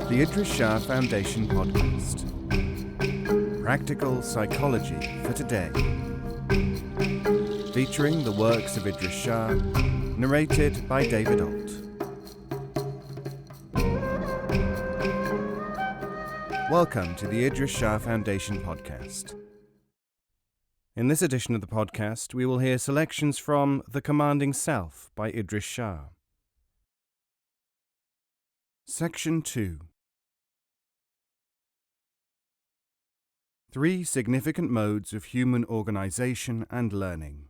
The Idries Shah Foundation podcast. Practical psychology for today. Featuring the works of Idries Shah, narrated by David Ault. Welcome to the Idries Shah Foundation podcast. In this edition of the podcast, we will hear selections from The Commanding Self by Idries Shah. Section 2. 3 significant modes of human organization and learning.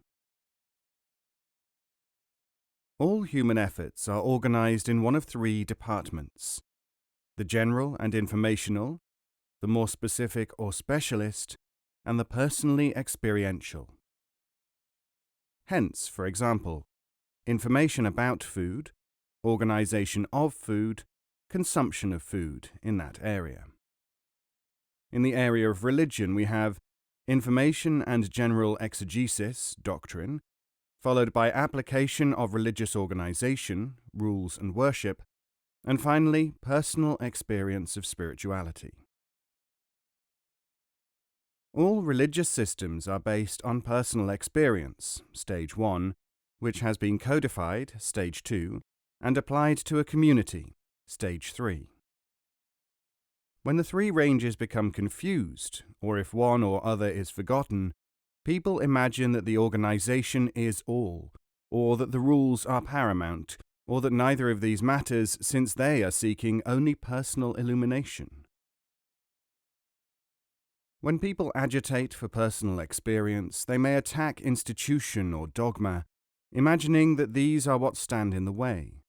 All human efforts are organized in one of 3 departments: the general and informational, the more specific or specialist, and the personally experiential. Hence, for example, information about food, organization of food, consumption of food in that area. In the area of religion, we have information and general exegesis, doctrine, followed by application of religious organization, rules and worship, and finally, personal experience of spirituality. All religious systems are based on personal experience, stage 1, which has been codified, stage 2, and applied to a community, stage 3. When the 3 ranges become confused, or if one or other is forgotten, people imagine that the organization is all, or that the rules are paramount, or that neither of these matters since they are seeking only personal illumination. When people agitate for personal experience, they may attack institution or dogma, imagining that these are what stand in the way.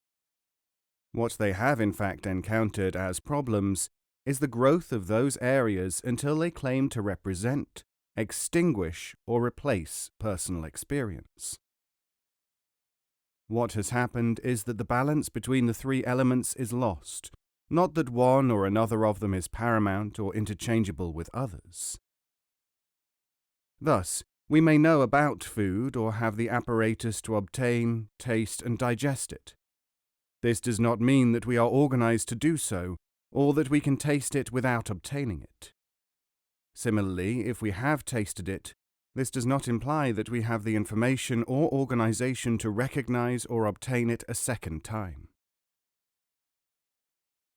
What they have in fact encountered as problems is the growth of those areas until they claim to represent, extinguish, or replace personal experience. What has happened is that the balance between the 3 elements is lost, not that one or another of them is paramount or interchangeable with others. Thus, we may know about food or have the apparatus to obtain, taste, and digest it. This does not mean that we are organized to do so, or that we can taste it without obtaining it. Similarly, if we have tasted it, this does not imply that we have the information or organization to recognize or obtain it a second time.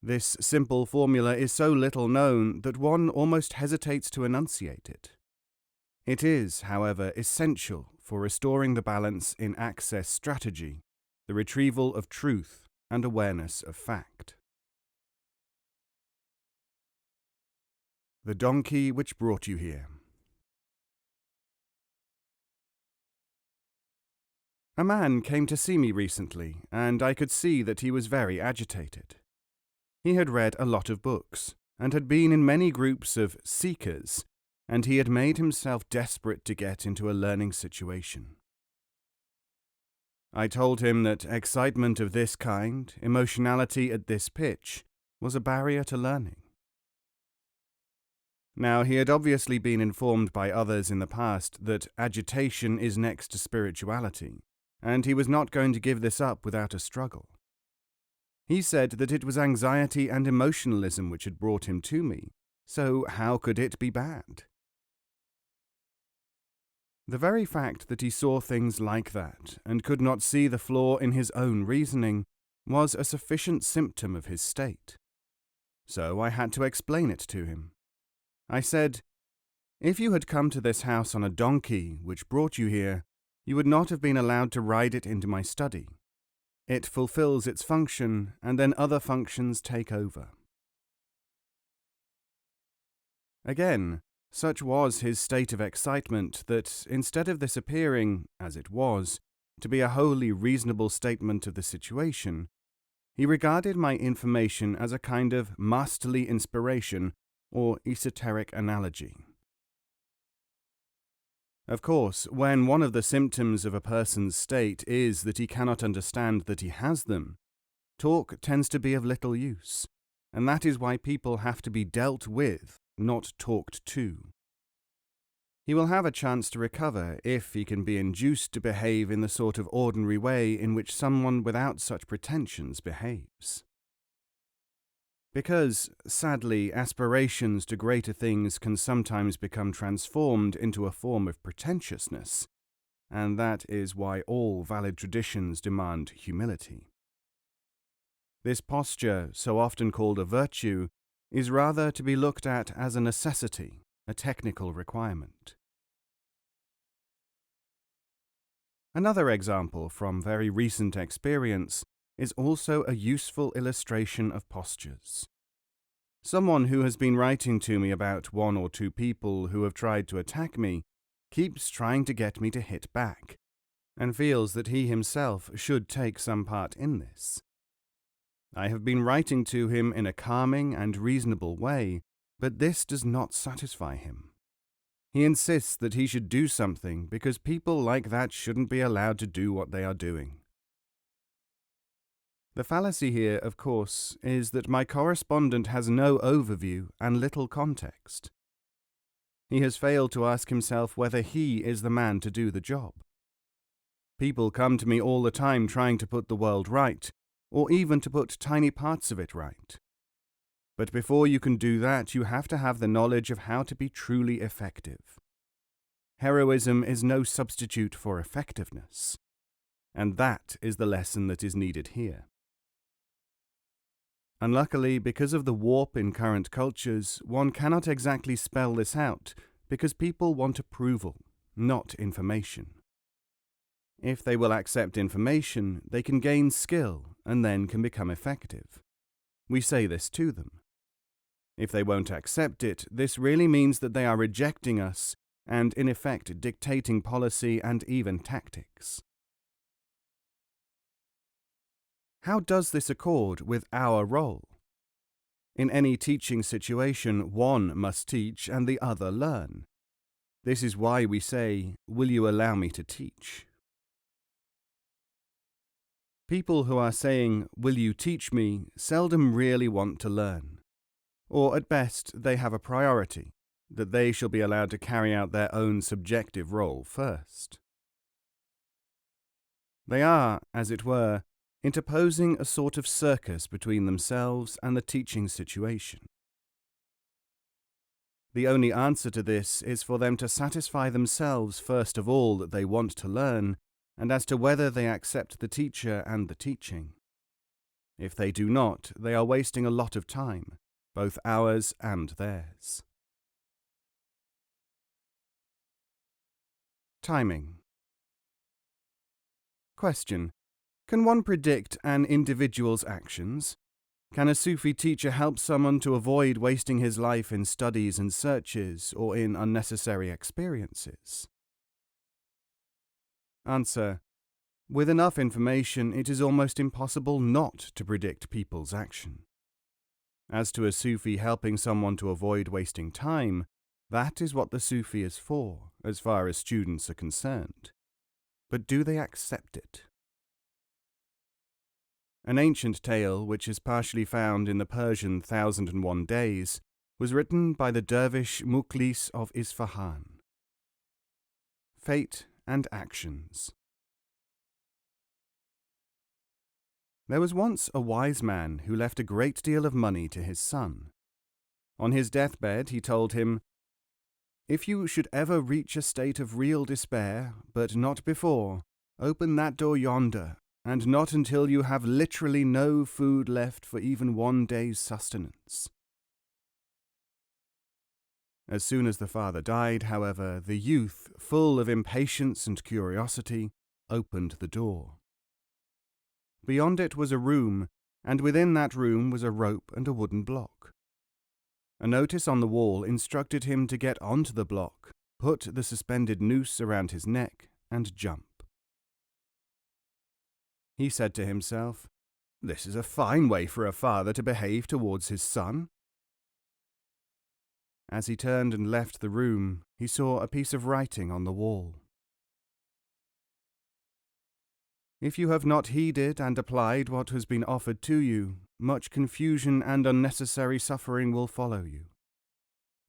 This simple formula is so little known that one almost hesitates to enunciate it. It is, however, essential for restoring the balance in access strategy, the retrieval of truth and awareness of fact. The donkey which brought you here. A man came to see me recently, and I could see that he was very agitated. He had read a lot of books, and had been in many groups of seekers, and he had made himself desperate to get into a learning situation. I told him that excitement of this kind, emotionality at this pitch, was a barrier to learning. Now, he had obviously been informed by others in the past that agitation is next to spirituality, and he was not going to give this up without a struggle. He said that it was anxiety and emotionalism which had brought him to me, so how could it be bad? The very fact that he saw things like that, and could not see the flaw in his own reasoning, was a sufficient symptom of his state. So I had to explain it to him. I said, "If you had come to this house on a donkey which brought you here, you would not have been allowed to ride it into my study. It fulfills its function, and then other functions take over." Again, such was his state of excitement that, instead of this appearing, as it was, to be a wholly reasonable statement of the situation, he regarded my information as a kind of masterly inspiration or esoteric analogy. Of course, when one of the symptoms of a person's state is that he cannot understand that he has them, talk tends to be of little use, and that is why people have to be dealt with, not talked to. He will have a chance to recover if he can be induced to behave in the sort of ordinary way in which someone without such pretensions behaves. Because, sadly, aspirations to greater things can sometimes become transformed into a form of pretentiousness, and that is why all valid traditions demand humility. This posture, so often called a virtue, is rather to be looked at as a necessity, a technical requirement. Another example from very recent experience is also a useful illustration of postures. Someone who has been writing to me about one or two people who have tried to attack me keeps trying to get me to hit back, and feels that he himself should take some part in this. I have been writing to him in a calming and reasonable way, but this does not satisfy him. He insists that he should do something because people like that shouldn't be allowed to do what they are doing. The fallacy here, of course, is that my correspondent has no overview and little context. He has failed to ask himself whether he is the man to do the job. People come to me all the time trying to put the world right, or even to put tiny parts of it right. But before you can do that, you have to have the knowledge of how to be truly effective. Heroism is no substitute for effectiveness, and that is the lesson that is needed here. Unluckily, because of the warp in current cultures, one cannot exactly spell this out because people want approval, not information. If they will accept information, they can gain skill and then can become effective. We say this to them. If they won't accept it, this really means that they are rejecting us and, in effect, dictating policy and even tactics. How does this accord with our role? In any teaching situation, one must teach and the other learn. This is why we say, "Will you allow me to teach?" People who are saying, "Will you teach me?" seldom really want to learn. Or at best, they have a priority, that they shall be allowed to carry out their own subjective role first. They are, as it were, interposing a sort of circus between themselves and the teaching situation. The only answer to this is for them to satisfy themselves first of all that they want to learn, and as to whether they accept the teacher and the teaching. If they do not, they are wasting a lot of time, both ours and theirs. Timing. Question. Can one predict an individual's actions? Can a Sufi teacher help someone to avoid wasting his life in studies and searches or in unnecessary experiences? Answer. With enough information, it is almost impossible not to predict people's action. As to a Sufi helping someone to avoid wasting time, that is what the Sufi is for, as far as students are concerned. But do they accept it? An ancient tale, which is partially found in the Persian 1001 Days, was written by the dervish Mukhlis of Isfahan. Fate and Actions. There was once a wise man who left a great deal of money to his son. On his deathbed he told him, "If you should ever reach a state of real despair, but not before, open that door yonder, and not until you have literally no food left for even one day's sustenance." As soon as the father died, however, the youth, full of impatience and curiosity, opened the door. Beyond it was a room, and within that room was a rope and a wooden block. A notice on the wall instructed him to get onto the block, put the suspended noose around his neck, and jump. He said to himself, "This is a fine way for a father to behave towards his son." As he turned and left the room, he saw a piece of writing on the wall. If you have not heeded and applied what has been offered to you, much confusion and unnecessary suffering will follow you.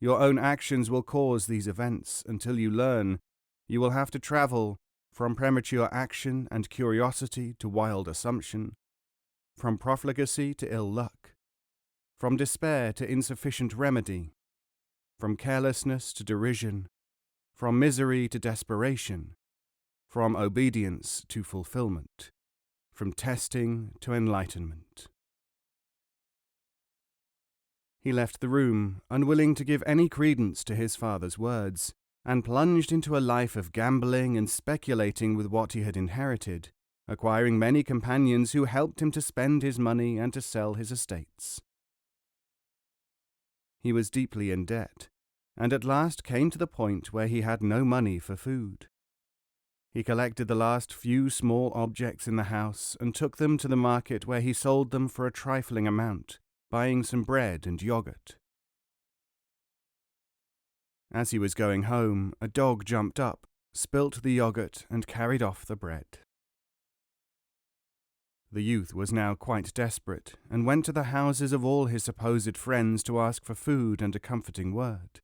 Your own actions will cause these events. Until you learn, you will have to travel from premature action and curiosity to wild assumption, from profligacy to ill luck. from despair to insufficient remedy, from carelessness to derision, from misery to desperation, from obedience to fulfillment, from testing to enlightenment. He left the room, unwilling to give any credence to his father's words, and plunged into a life of gambling and speculating with what he had inherited, acquiring many companions who helped him to spend his money and to sell his estates. He was deeply in debt, and at last came to the point where he had no money for food. He collected the last few small objects in the house and took them to the market, where he sold them for a trifling amount, buying some bread and yogurt. As he was going home, a dog jumped up, spilt the yogurt, and carried off the bread. The youth was now quite desperate, and went to the houses of all his supposed friends to ask for food and a comforting word.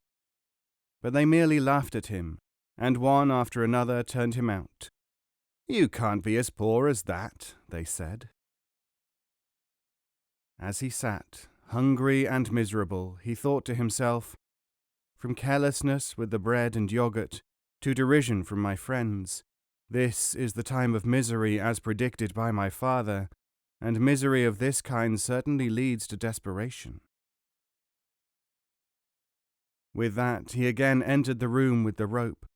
But they merely laughed at him, and one after another turned him out. "You can't be as poor as that," they said. As he sat, hungry and miserable, he thought to himself, "From carelessness with the bread and yogurt to derision from my friends, this is the time of misery as predicted by my father, and misery of this kind certainly leads to desperation." With that, he again entered the room with the rope.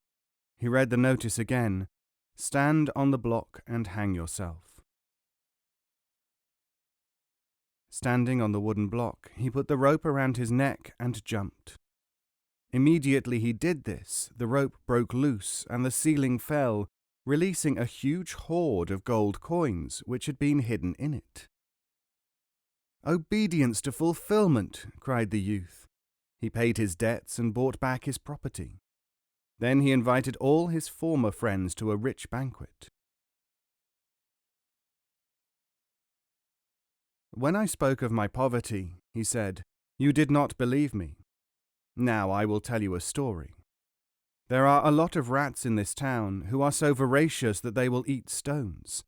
He read the notice again: "Stand on the block and hang yourself." Standing on the wooden block, he put the rope around his neck and jumped. Immediately he did this, the rope broke loose and the ceiling fell, releasing a huge hoard of gold coins which had been hidden in it. "Obedience to fulfillment," cried the youth. He paid his debts and bought back his property. Then he invited all his former friends to a rich banquet. "When I spoke of my poverty," he said, "you did not believe me. Now I will tell you a story. There are a lot of rats in this town who are so voracious that they will eat stones.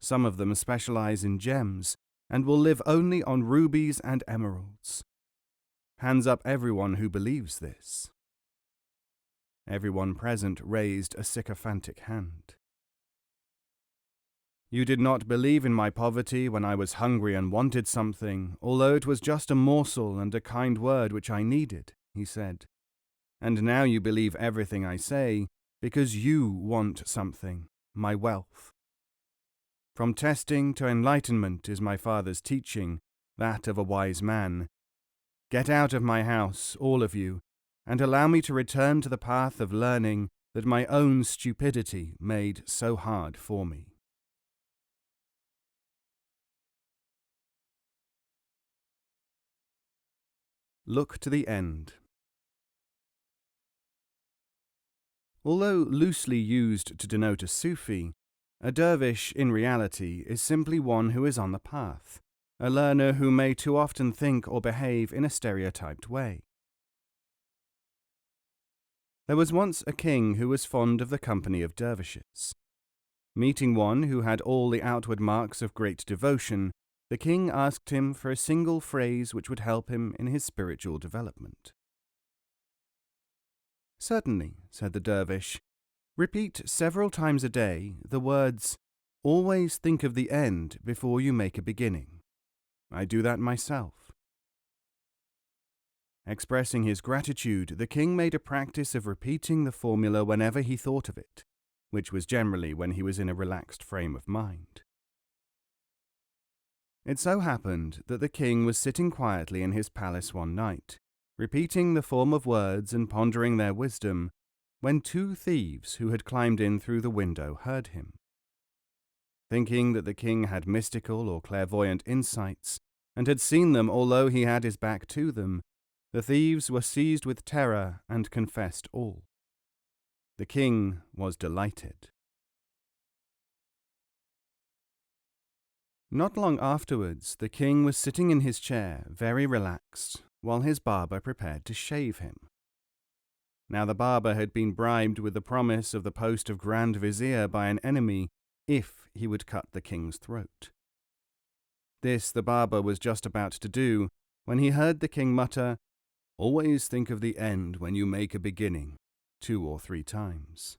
Some of them specialize in gems and will live only on rubies and emeralds. Hands up everyone who believes this." Everyone present raised a sycophantic hand. "You did not believe in my poverty when I was hungry and wanted something, although it was just a morsel and a kind word which I needed," he said. "And now you believe everything I say, because you want something, my wealth. From testing to enlightenment is my father's teaching, that of a wise man. Get out of my house, all of you, and allow me to return to the path of learning that my own stupidity made so hard for me." Look to the end. Although loosely used to denote a Sufi, a dervish in reality is simply one who is on the path, a learner who may too often think or behave in a stereotyped way. There was once a king who was fond of the company of dervishes. Meeting one who had all the outward marks of great devotion, the king asked him for a single phrase which would help him in his spiritual development. "Certainly," said the dervish. "Repeat several times a day the words, 'Always think of the end before you make a beginning.' I do that myself." Expressing his gratitude, the king made a practice of repeating the formula whenever he thought of it, which was generally when he was in a relaxed frame of mind. It so happened that the king was sitting quietly in his palace one night, repeating the form of words and pondering their wisdom, when two thieves who had climbed in through the window heard him. Thinking that the king had mystical or clairvoyant insights, and had seen them although he had his back to them, the thieves were seized with terror and confessed all. The king was delighted. Not long afterwards, the king was sitting in his chair, very relaxed, while his barber prepared to shave him. Now the barber had been bribed with the promise of the post of Grand Vizier by an enemy if he would cut the king's throat. This the barber was just about to do, when he heard the king mutter, "Always think of the end when you make a beginning," 2 or 3 times.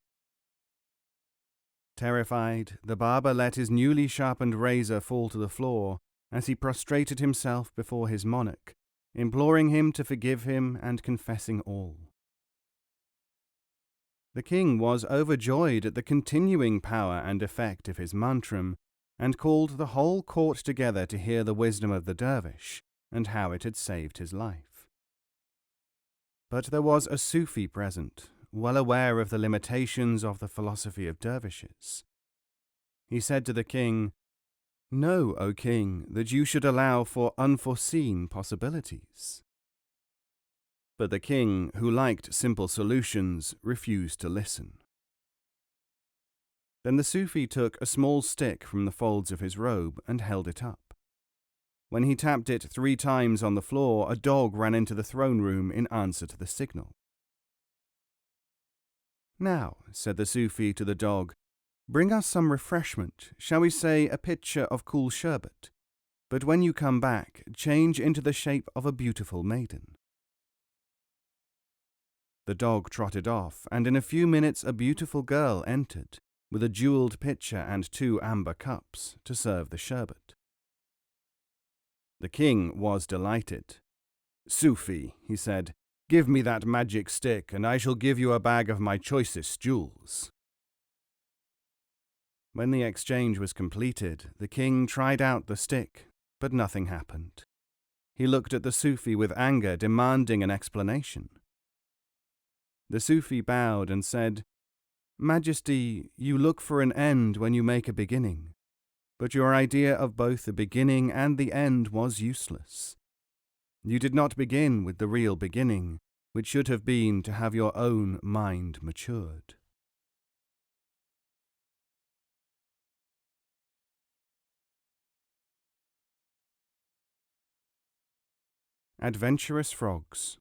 Terrified, the barber let his newly sharpened razor fall to the floor as he prostrated himself before his monarch, imploring him to forgive him and confessing all. The king was overjoyed at the continuing power and effect of his mantram, and called the whole court together to hear the wisdom of the dervish and how it had saved his life. But there was a Sufi present, well aware of the limitations of the philosophy of dervishes. He said to the king, "Know, O king, that you should allow for unforeseen possibilities." But the king, who liked simple solutions, refused to listen. Then the Sufi took a small stick from the folds of his robe and held it up. When he tapped it 3 times on the floor, a dog ran into the throne room in answer to the signal. "Now," said the Sufi to the dog, "bring us some refreshment, shall we say a pitcher of cool sherbet, but when you come back, change into the shape of a beautiful maiden." The dog trotted off, and in a few minutes a beautiful girl entered, with a jeweled pitcher and 2 amber cups, to serve the sherbet. The king was delighted. "Sufi," he said, "give me that magic stick, and I shall give you a bag of my choicest jewels." When the exchange was completed, the king tried out the stick, but nothing happened. He looked at the Sufi with anger, demanding an explanation. The Sufi bowed and said, "Majesty, you look for an end when you make a beginning, but your idea of both the beginning and the end was useless. You did not begin with the real beginning, which should have been to have your own mind matured." Adventurous frogs.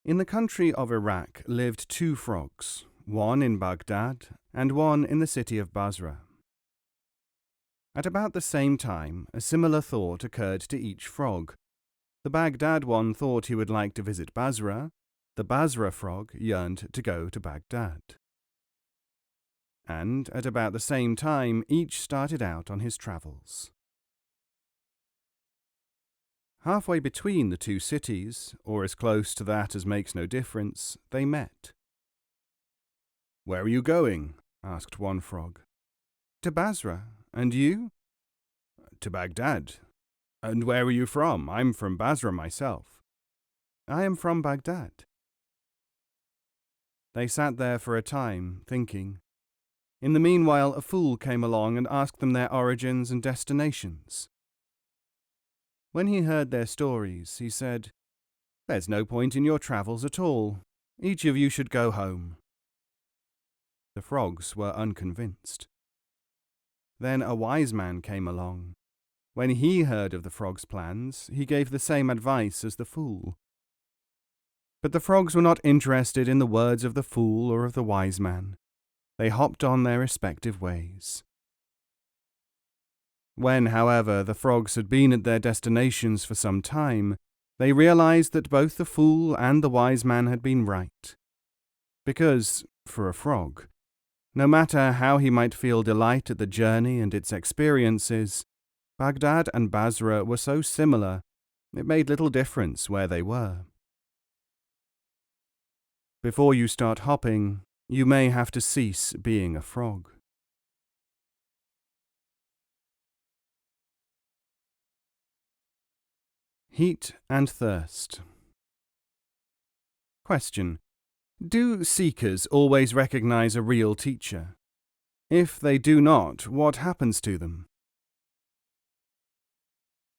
In the country of Iraq lived 2 frogs, one in Baghdad and one in the city of Basra. At about the same time, a similar thought occurred to each frog. The Baghdad one thought he would like to visit Basra. The Basra frog yearned to go to Baghdad. And at about the same time, each started out on his travels. Halfway between the 2 cities, or as close to that as makes no difference, they met. "Where are you going?" asked one frog. "To Basra. And you?" "To Baghdad. And where are you from? I'm from Basra myself." "I am from Baghdad." They sat there for a time, thinking. In the meanwhile, a fool came along and asked them their origins and destinations. When he heard their stories, he said, "There's no point in your travels at all. Each of you should go home." The frogs were unconvinced. Then a wise man came along. When he heard of the frog's plans, he gave the same advice as the fool. But the frogs were not interested in the words of the fool or of the wise man. They hopped on their respective ways. When, however, the frogs had been at their destinations for some time, they realized that both the fool and the wise man had been right. Because, for a frog, no matter how he might feel delight at the journey and its experiences, Baghdad and Basra were so similar, it made little difference where they were. Before you start hopping, you may have to cease being a frog. Heat and thirst. Question: do seekers always recognize a real teacher? If they do not, what happens to them?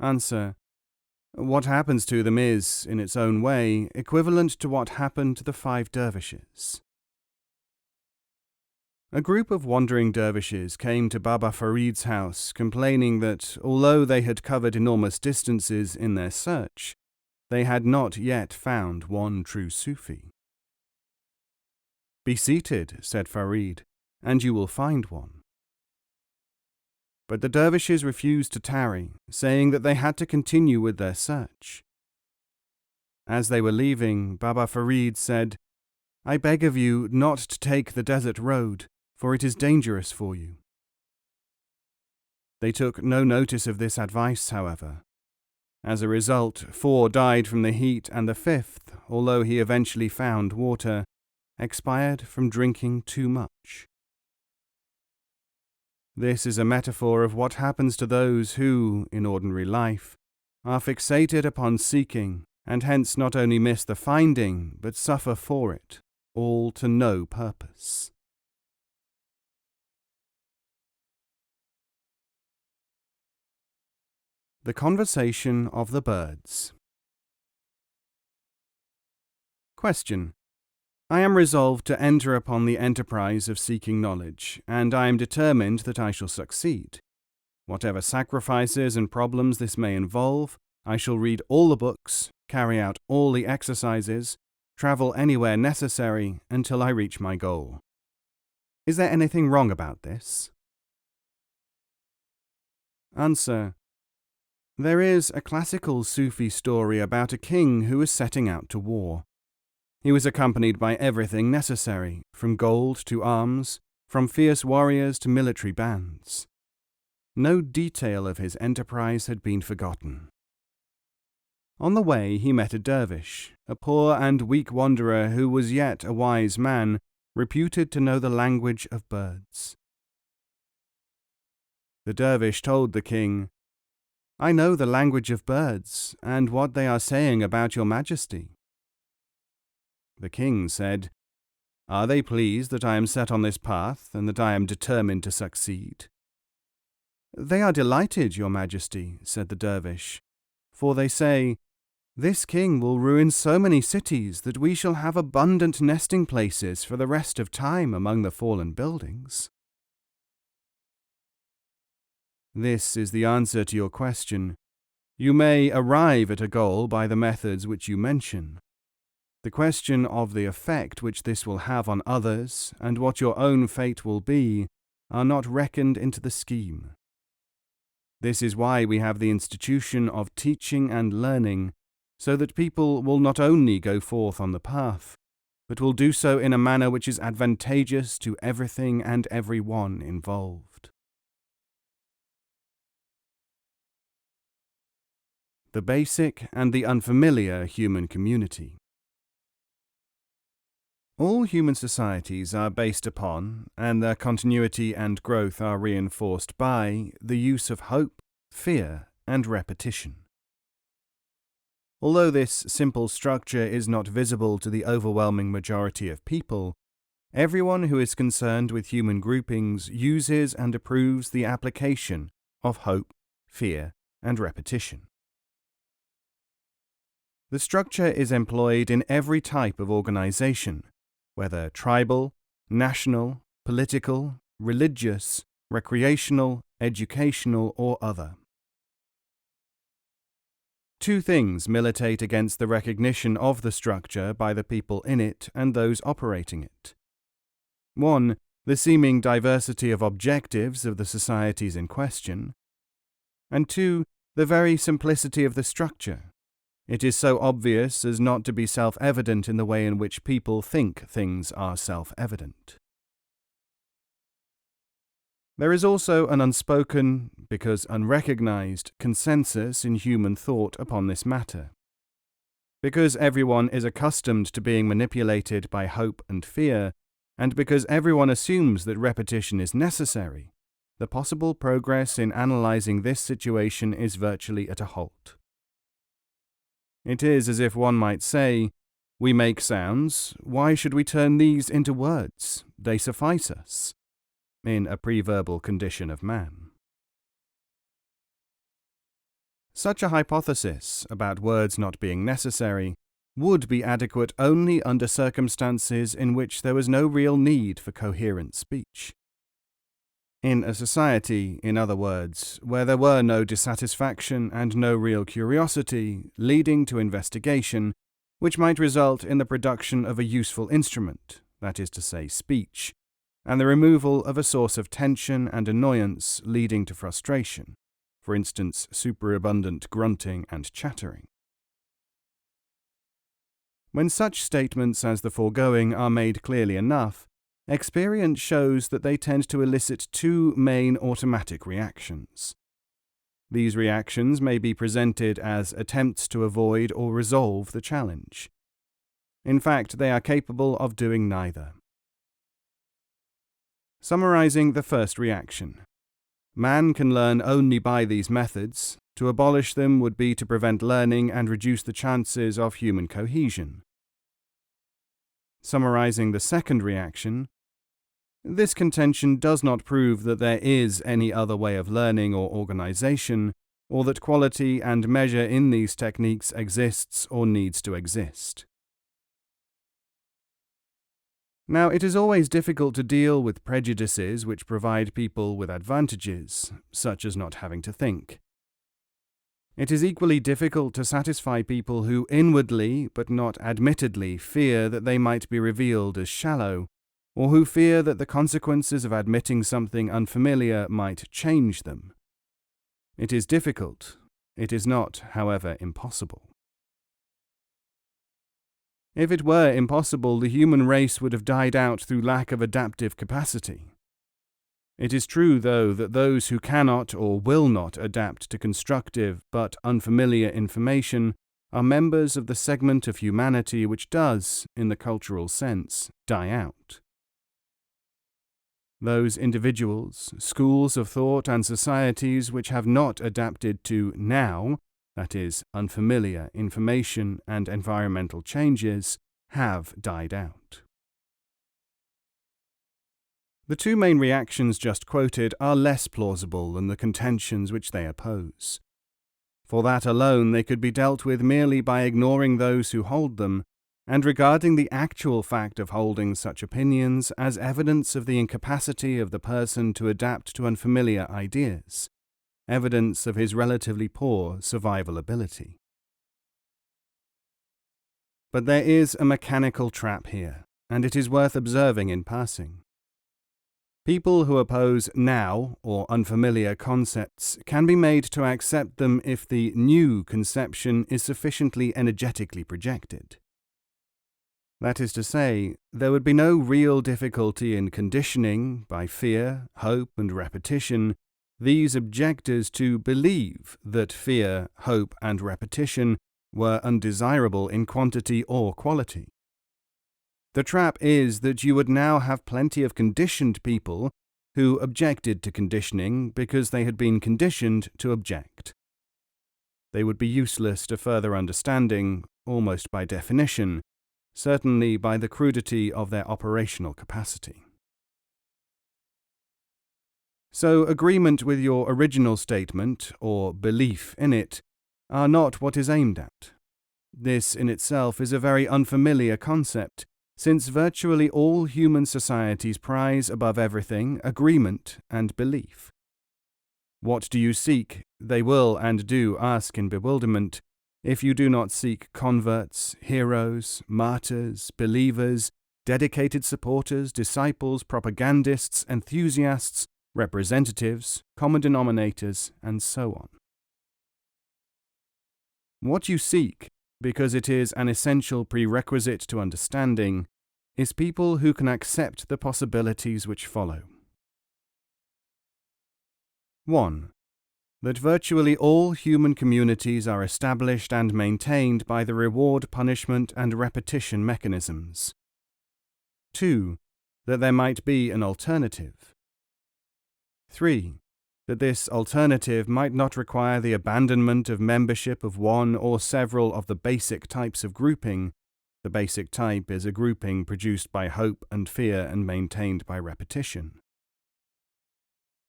Answer: what happens to them is, in its own way, equivalent to what happened to the 5 dervishes. A group of wandering dervishes came to Baba Farid's house, complaining that, although they had covered enormous distances in their search, they had not yet found one true Sufi. "Be seated," said Farid, "and you will find one." But the dervishes refused to tarry, saying that they had to continue with their search. As they were leaving, Baba Farid said, "I beg of you not to take the desert road, for it is dangerous for you." They took no notice of this advice, however. As a result, 4 died from the heat, and the 5th, although he eventually found water, expired from drinking too much. This is a metaphor of what happens to those who, in ordinary life, are fixated upon seeking, and hence not only miss the finding, but suffer for it, all to no purpose. The Conversation of the Birds. Question. I am resolved to enter upon the enterprise of seeking knowledge, and I am determined that I shall succeed. Whatever sacrifices and problems this may involve, I shall read all the books, carry out all the exercises, travel anywhere necessary until I reach my goal. Is there anything wrong about this? Answer. There is a classical Sufi story about a king who was setting out to war. He was accompanied by everything necessary, from gold to arms, from fierce warriors to military bands. No detail of his enterprise had been forgotten. On the way he met a dervish, a poor and weak wanderer who was yet a wise man, reputed to know the language of birds. The dervish told the king, "I know the language of birds, and what they are saying about your majesty." The king said, "Are they pleased that I am set on this path, and that I am determined to succeed?" "They are delighted, your majesty," said the dervish, "for they say, 'This king will ruin so many cities that we shall have abundant nesting places for the rest of time among the fallen buildings.'" This is the answer to your question. You may arrive at a goal by the methods which you mention. The question of the effect which this will have on others, and what your own fate will be, are not reckoned into the scheme. This is why we have the institution of teaching and learning, so that people will not only go forth on the path, but will do so in a manner which is advantageous to everything and every one involved. The basic and the unfamiliar human community. All human societies are based upon, and their continuity and growth are reinforced by, the use of hope, fear, and repetition. Although this simple structure is not visible to the overwhelming majority of people, everyone who is concerned with human groupings uses and approves the application of hope, fear, and repetition. The structure is employed in every type of organization, whether tribal, national, political, religious, recreational, educational, or other. 2 things militate against the recognition of the structure by the people in it and those operating it. 1. The seeming diversity of objectives of the societies in question. And 2. The very simplicity of the structure. It is so obvious as not to be self-evident in the way in which people think things are self-evident. There is also an unspoken, because unrecognized, consensus in human thought upon this matter. Because everyone is accustomed to being manipulated by hope and fear, and because everyone assumes that repetition is necessary, the possible progress in analyzing this situation is virtually at a halt. It is as if one might say, "We make sounds, why should we turn these into words? They suffice us," in a pre-verbal condition of man. Such a hypothesis about words not being necessary would be adequate only under circumstances in which there was no real need for coherent speech. In a society, in other words, where there were no dissatisfaction and no real curiosity leading to investigation, which might result in the production of a useful instrument, that is to say, speech, and the removal of a source of tension and annoyance leading to frustration, for instance, superabundant grunting and chattering. When such statements as the foregoing are made clearly enough, experience shows that they tend to elicit two main automatic reactions. These reactions may be presented as attempts to avoid or resolve the challenge. In fact, they are capable of doing neither. Summarizing the first reaction. Man can learn only by these methods. To abolish them would be to prevent learning and reduce the chances of human cohesion. Summarizing the second reaction. This contention does not prove that there is any other way of learning or organization, or that quality and measure in these techniques exists or needs to exist. Now, it is always difficult to deal with prejudices which provide people with advantages, such as not having to think. It is equally difficult to satisfy people who inwardly, but not admittedly, fear that they might be revealed as shallow, or who fear that the consequences of admitting something unfamiliar might change them. It is difficult. It is not, however, impossible. If it were impossible, the human race would have died out through lack of adaptive capacity. It is true, though, that those who cannot or will not adapt to constructive but unfamiliar information are members of the segment of humanity which does, in the cultural sense, die out. Those individuals, schools of thought and societies which have not adapted to now, that is, unfamiliar information and environmental changes, have died out. The two main reactions just quoted are less plausible than the contentions which they oppose. For that alone they could be dealt with merely by ignoring those who hold them, and regarding the actual fact of holding such opinions as evidence of the incapacity of the person to adapt to unfamiliar ideas, evidence of his relatively poor survival ability. But there is a mechanical trap here, and it is worth observing in passing. People who oppose now or unfamiliar concepts can be made to accept them if the new conception is sufficiently energetically projected. That is to say, there would be no real difficulty in conditioning, by fear, hope, and repetition, these objectors to believe that fear, hope, and repetition were undesirable in quantity or quality. The trap is that you would now have plenty of conditioned people who objected to conditioning because they had been conditioned to object. They would be useless to further understanding, almost by definition, certainly by the crudity of their operational capacity. So, agreement with your original statement, or belief in it, are not what is aimed at. This in itself is a very unfamiliar concept, since virtually all human societies prize above everything agreement and belief. What do you seek? They will and do ask in bewilderment, if you do not seek converts, heroes, martyrs, believers, dedicated supporters, disciples, propagandists, enthusiasts, representatives, common denominators, and so on. What you seek, because it is an essential prerequisite to understanding, is people who can accept the possibilities which follow. 1. That virtually all human communities are established and maintained by the reward, punishment, and repetition mechanisms. 2. That there might be an alternative. 3. That this alternative might not require the abandonment of membership of one or several of the basic types of grouping. The basic type is a grouping produced by hope and fear and maintained by repetition.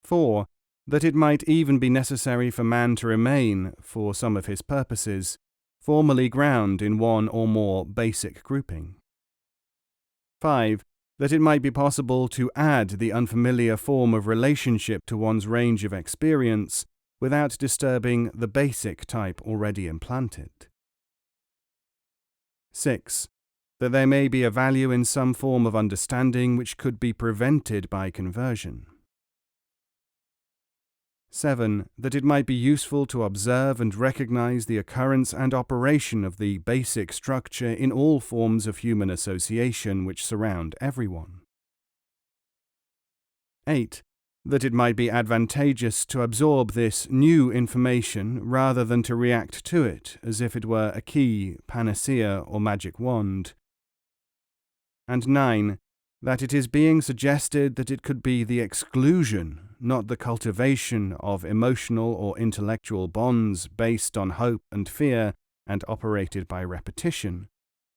4. That it might even be necessary for man to remain, for some of his purposes, formally ground in one or more basic grouping. 5. That it might be possible to add the unfamiliar form of relationship to one's range of experience without disturbing the basic type already implanted. 6. that there may be a value in some form of understanding which could be prevented by conversion. 7. That it might be useful to observe and recognize the occurrence and operation of the basic structure in all forms of human association which surround everyone. 8. That it might be advantageous to absorb this new information rather than to react to it as if it were a key, panacea, or magic wand. And 9. That it is being suggested that it could be the exclusion, not the cultivation, of emotional or intellectual bonds based on hope and fear and operated by repetition,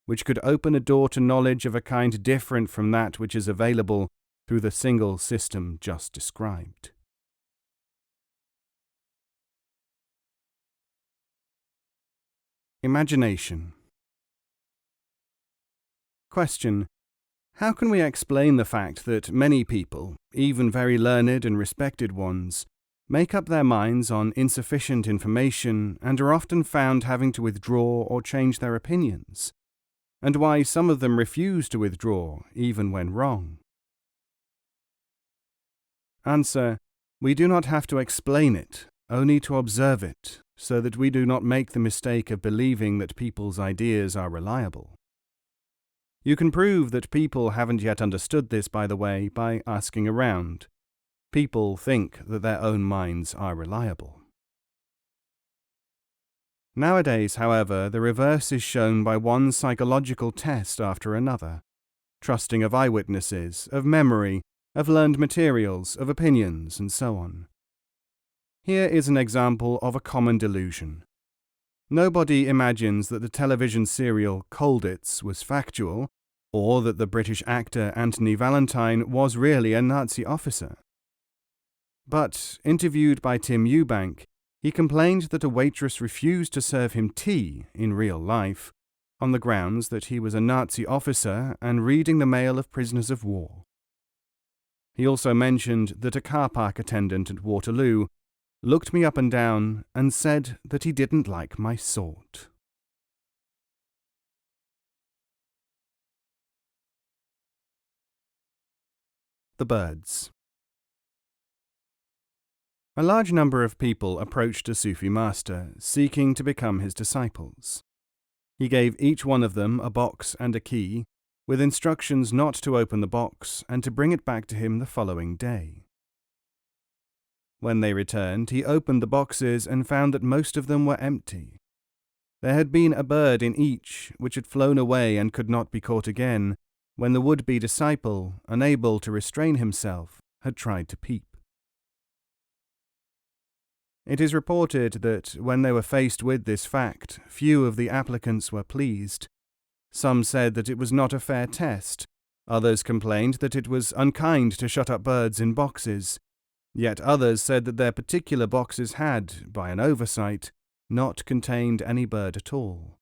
which could open a door to knowledge of a kind different from that which is available through the single system just described. Imagination. Question: how can we explain the fact that many people, even very learned and respected ones, make up their minds on insufficient information and are often found having to withdraw or change their opinions, and why some of them refuse to withdraw even when wrong? Answer: we do not have to explain it, only to observe it, so that we do not make the mistake of believing that people's ideas are reliable. You can prove that people haven't yet understood this, by the way, by asking around. People think that their own minds are reliable. Nowadays, however, the reverse is shown by one psychological test after another, trusting of eyewitnesses, of memory, of learned materials, of opinions, and so on. Here is an example of a common delusion. Nobody imagines that the television serial Colditz was factual, or that the British actor Anthony Valentine was really a Nazi officer. But, interviewed by Tim Eubank, he complained that a waitress refused to serve him tea in real life, on the grounds that he was a Nazi officer and reading the mail of prisoners of war. He also mentioned that a car park attendant at Waterloo looked me up and down and said that he didn't like my sort. The birds. A large number of people approached a Sufi master, seeking to become his disciples. He gave each one of them a box and a key, with instructions not to open the box and to bring it back to him the following day. When they returned, he opened the boxes and found that most of them were empty. There had been a bird in each, which had flown away and could not be caught again, when the would-be disciple, unable to restrain himself, had tried to peep. It is reported that when they were faced with this fact, few of the applicants were pleased. Some said that it was not a fair test, others complained that it was unkind to shut up birds in boxes, yet others said that their particular boxes had, by an oversight, not contained any bird at all.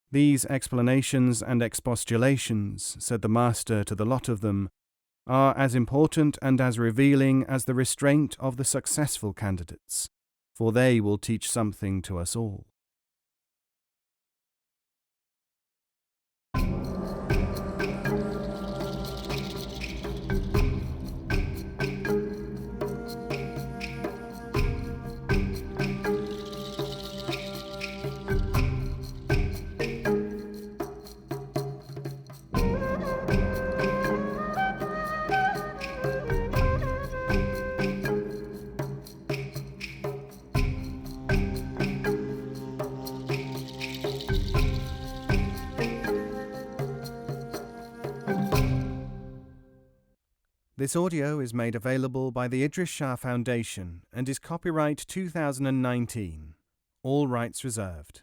These explanations and expostulations, said the master to the lot of them, are as important and as revealing as the restraint of the successful candidates, for they will teach something to us all. This audio is made available by the Idries Shah Foundation and is copyright 2019. All rights reserved.